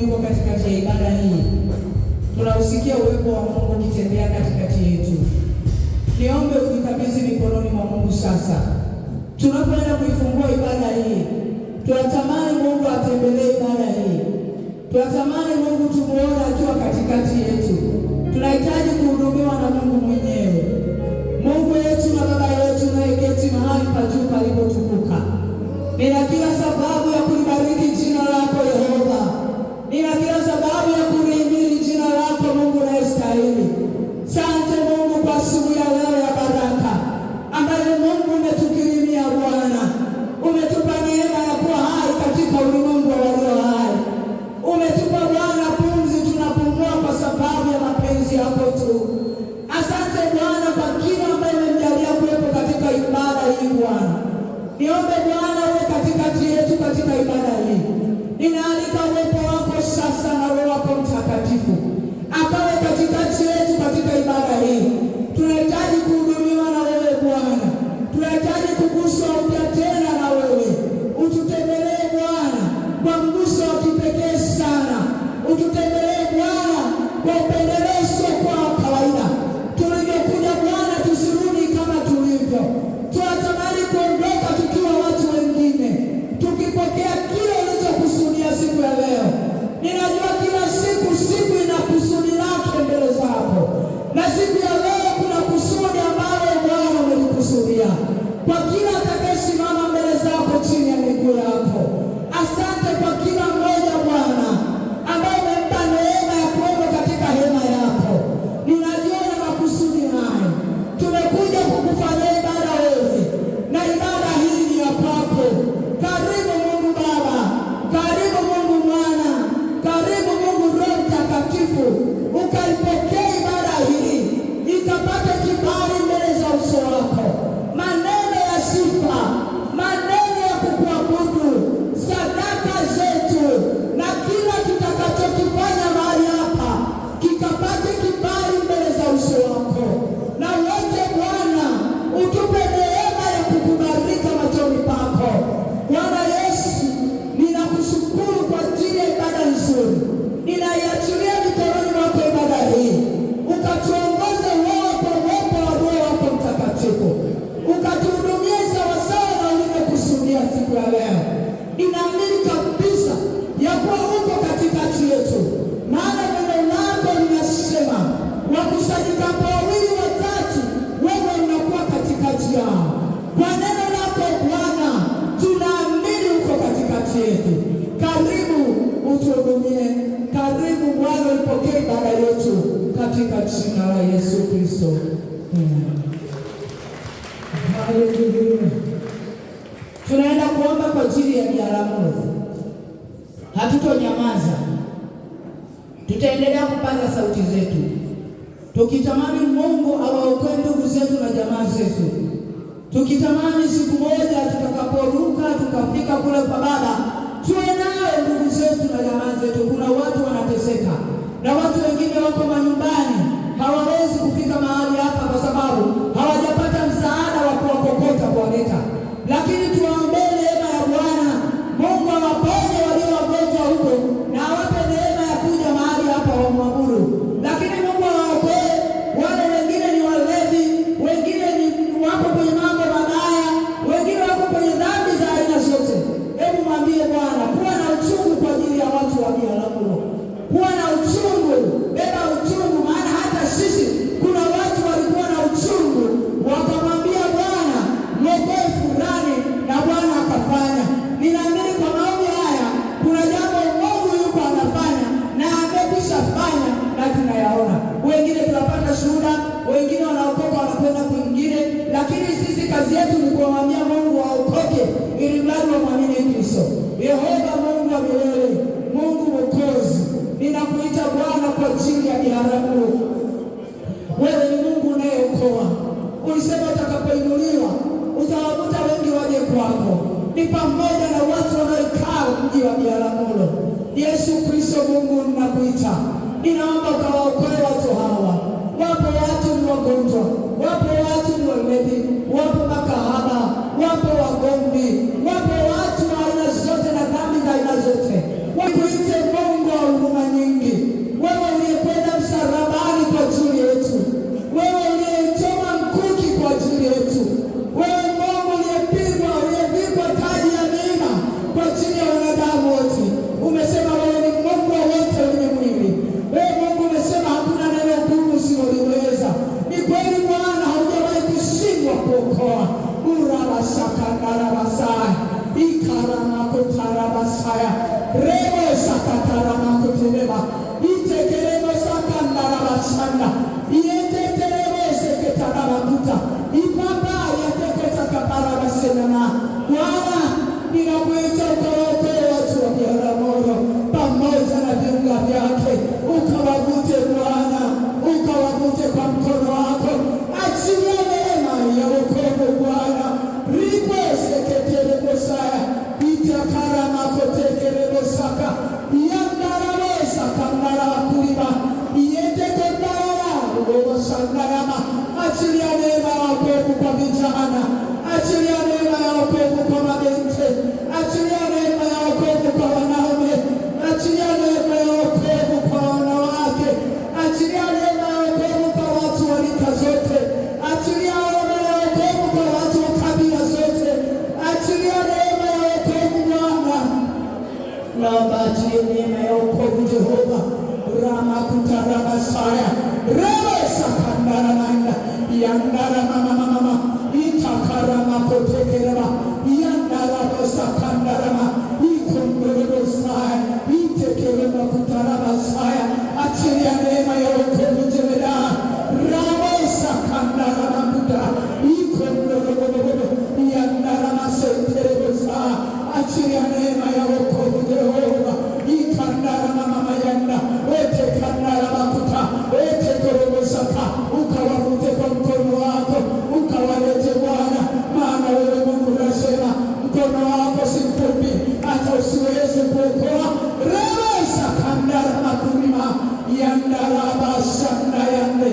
yuko katikati ya ibada hii. Tunausikia uwepo wa Mungu ukitembea katikati yetu. Niombe ukikabidhi mikononi mwa Mungu sasa. Tunapoenda kuifungua ibada hii, tunatamani Mungu atembelee ibada hii. Tunatamani Mungu tumuone akiwa katikati yetu. Tunahitaji kuhudumiwa na Mungu mwenyewe. Mungu wetu na Baba yetu unayeketi mahali pa juu palipotukuka, nina kila sababu ya kulibariki jina lako Yehova. Nina kila sababu ya kulihimidi jina lako Mungu unayestahili. Asante Mungu kwa siku ya leo ya baraka ambayo Mungu umetukirimia Bwana. Umetupa neema ya kuwa hai katika ulimwengu wa walio hai. Umetupa Bwana pumzi, tunapumua kwa sababu ya mapenzi yako tu. Asante Bwana kwa kila ambaye umemjalia kuwepo katika ibada hii Bwana. Niombe Bwana uwe katikati yetu katika ibada hii. Ninaalika uwepo wako sasa na Roho wako Mtakatifu akawe katikati yetu katika ibada hii. Tunahitaji kuhudumiwa na wewe Bwana. Tunahitaji kuguswa upya tena na wewe. Ututembelee Bwana kwa mguso wa kipekee sana. Ututembelee Bwana kwa upendeleo usiokuwa wa kawaida. Tulivyokuja Bwana tusirudi kama tulivyo. Tunatamani kuondoka tukiwa watu wengine, tukipokea kile ulichokusudia siku ya leo. Ninajua kila siku ina kusudi lake mbele zako, na siku ya leo kuna kusudi ambalo Bwana umelikusudia kwa kila atakayesimama mbele zako chini ya miguu yako. Asante kwa kila mmoja Bwana ambaye umempa neema ya kuwepo katika hema yako. Ninajua na makusudi naye. Tumekuja kukufanyia ibada wewe, na ibada hii ni ya kwako. Karibu Mungu Baba, karibu Mungu Mwana, karibu Mungu Roho Mtakatifu, ukaipokee ibada hii ikapate kibali mbele za uso wako. Maneno ya sifa, maneno ya kukuabudu, sadaka zetu na kila tutakachokifanya mahali hapa kikapate kibali mbele za uso wako. Na wote Bwana utupe neema ya kukubalika machoni pako. Bwana Yesu, ninakushukuru kwa ajili ya ibada nzuri. Ninaiachilia mikononi mwako ibada hii. Ukatuongoze wewe kwa uwepo wa Roho wako Mtakatifu. Ukatuhudumie sawasawa na ulivyokusudia siku ya leo. Ninaamini kabisa ya kuwa uko katikati yetu, maana neno lako linasema wakusanyikapo wawili watatu, wewe unakuwa katikati yao. Kwa neno lako Bwana tunaamini uko katikati yetu. Karibu utuhudumie. Karibu Bwana upokee ibada yetu katika jina la Yesu Kristo. Haleluya. Tunaenda kuomba kwa ajili ya Biharamulo. Hatutonyamaza. Tutaendelea kupaza sauti zetu, tukitamani Mungu awaokoe ndugu zetu na jamaa zetu. Tukitamani siku moja tutakaporuka tukafika kule kwa Baba, tuwe nao ndugu zetu na jamaa zetu. Kuna watu wanateseka na watu wengine wako manyumbani, hawawezi kufika mahali hapa kwa sababu hawajapata msaada wa kuwakokota kuwaleta. Lakini tuwaombee neema ya Bwana. Mungu awaponye walio wagonjwa huko na awape neema ya kuja mahali hapa wamwabudu. Lakini Mungu awaokoe wale wengine ni walevi, wengine ni wako kwenye mambo mabaya, wengine wako kwenye dhambi za aina zote. Hebu mwambie Bwana, kuwa na uchungu kwa ajili ya watu wa Biharamulo. Kuwa na uchungu, beba uchungu, maana hata sisi kuna watu walikuwa na uchungu, wakamwambia Bwana mwokoe fulani, na Bwana akafanya. Ninaamini kwa maombi haya kuna jambo Mungu yuko anafanya na amekwisha fanya na tunayaona. Wengine tunapata shuhuda, wengine wanaokoka wanakwenda kwingine, lakini sisi kazi yetu ni kuwaambia Mungu waokoke ili mradi wamwamini Kristo. Yehova Mungu wa milele, Mungu Mwokozi, ninakuita Bwana kwa ajili ya Biharamulo. Wewe ni Mungu unayeokoa. Ulisema utakapoinuliwa utawavuta wengi waje kwako. Ni pamoja na watu wanaokaa mji wa Biharamulo. Yesu Kristo Mungu ninakuita. Ninaomba ukawaokoe watu hawa. Wapo watu ni wagonjwa, wapo watu ni walevi, wapo makahaba, wapo wagomvi, wapo watu wa aina zote na dhambi za aina zote. Wakuite Mungu wa kuokoa. Urabashakandarabasaya ikaramakotarabasaya rebo sakataramakoteleba itekerebo sakandarabashanda ieteterebo seketarabakuta ipapa yatekotakaparabashenana. Bwana, ninakuita ukawaokoe watu wa Biharamulo pamoja na viunga vyake, ukawavute Bwana, ukawavute kwa mkono wako. Achilia neema ya wokovu Bwana. Ripo seketerebosaya itakaramakotekerebosaka yandarabesa kandarakuliba iyetekondara ugobasandarama. Achilia neema ya wokovu kwa vijana, achilia neema ya wokovu kwa mabinti, achilia neema ya wokovu kwa wanaume, achilia neema ya wokovu kwa wanawake, achilia neema ya wokovu kwa watu wa rika zote, achilia neema ya wokovu kwa watu wa kabila zote, achilia neema ya wokovu Bwana. Naomba achilie neema ya wokovu Jehova. Ramakutarabasaya rebo sakandaramanda yandaramamamama itakaramakotekereba yandarabosakandarama ikondorobosaya itekeremakutarabasaya. Achilia neema ya wokovu Jehova. Rabosakandaramakuta ikondorobobo yandaramasenterebosaya. Achilia neema ya wokovu Jehova. Ikandaramamama yanda etekandarabakuta etekorobosaka ukawavute kwa mkono wako ukawalete Bwana, maana wewe Mungu unasema mkono wako si mfupi hata usiweze kuokoa. Rewesa kandara makurima yandarabashanda yande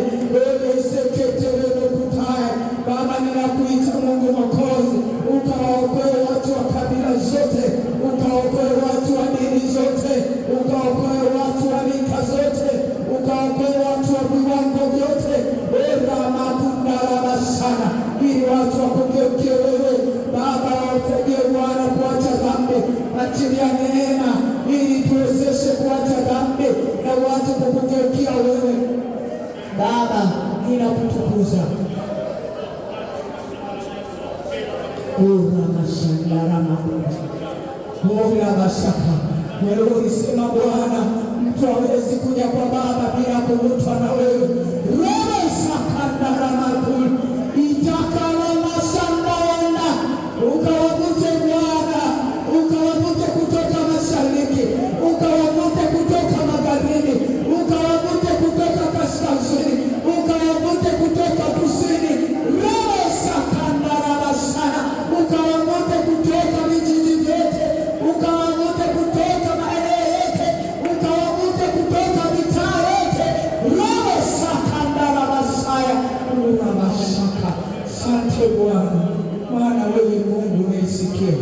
eseketerebokutae. Baba, ninakuita Mungu Mwokozi, ukawaokoe watu wa kabila zote, ukawaokoe watu wa dini zote, ukawaokoe watu wa rika zote, ukawaokoe watu wa viwango vyote. Ramakundarabashana, ili watu wakugeukie wewe Baba, wategee Bwana kuacha dhambi. Achilia neema ili tuwezeshe kuacha dhambi na watu kukugeukia wewe Baba. Ninakutukuza. Urabashaka, wewe ulisema Bwana, mtu hawezi kuja kwa Baba bila kuvutwa na wewe. Rabasakandaramakul itakaramashandayanda, ukawavute Bwana, ukawavute kutoka mashariki, ukawavute kutoka magharibi, ukawavute kutoka kaskazini, ukawavute kutoka kusini. Rabasakandarabashana, ukawavute kutoka vijiji vyote, ukawavute kutoka maeneo yote, ukawavute kutoka mitaa yote. Rabasakandarabashaya urabashaka. Asante Bwana, maana wewe Mungu unaisikia.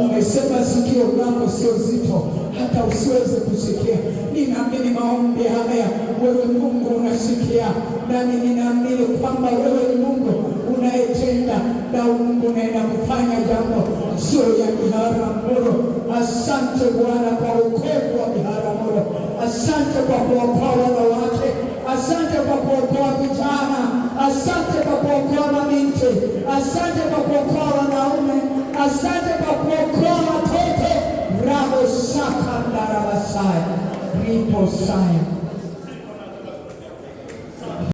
Umesema sikio lako sio zito hata usiweze kusikia. Ninaamini maombi haya wewe Mungu unasikia, nami ninaamini kwamba wewe ni Mungu unayetenda na Mungu unaenda kufanya jambo sio ya Biharamulo. Asante Bwana kwa wokovu wa Biharamulo. Asante kwa kuokoa wanawake, asante kwa kuokoa vijana, asante kwa kuokoa mabinti, asante kwa kuokoa wanaume, asante kwa kuokoa watoto. Rabo sakandarabasaya ripo saya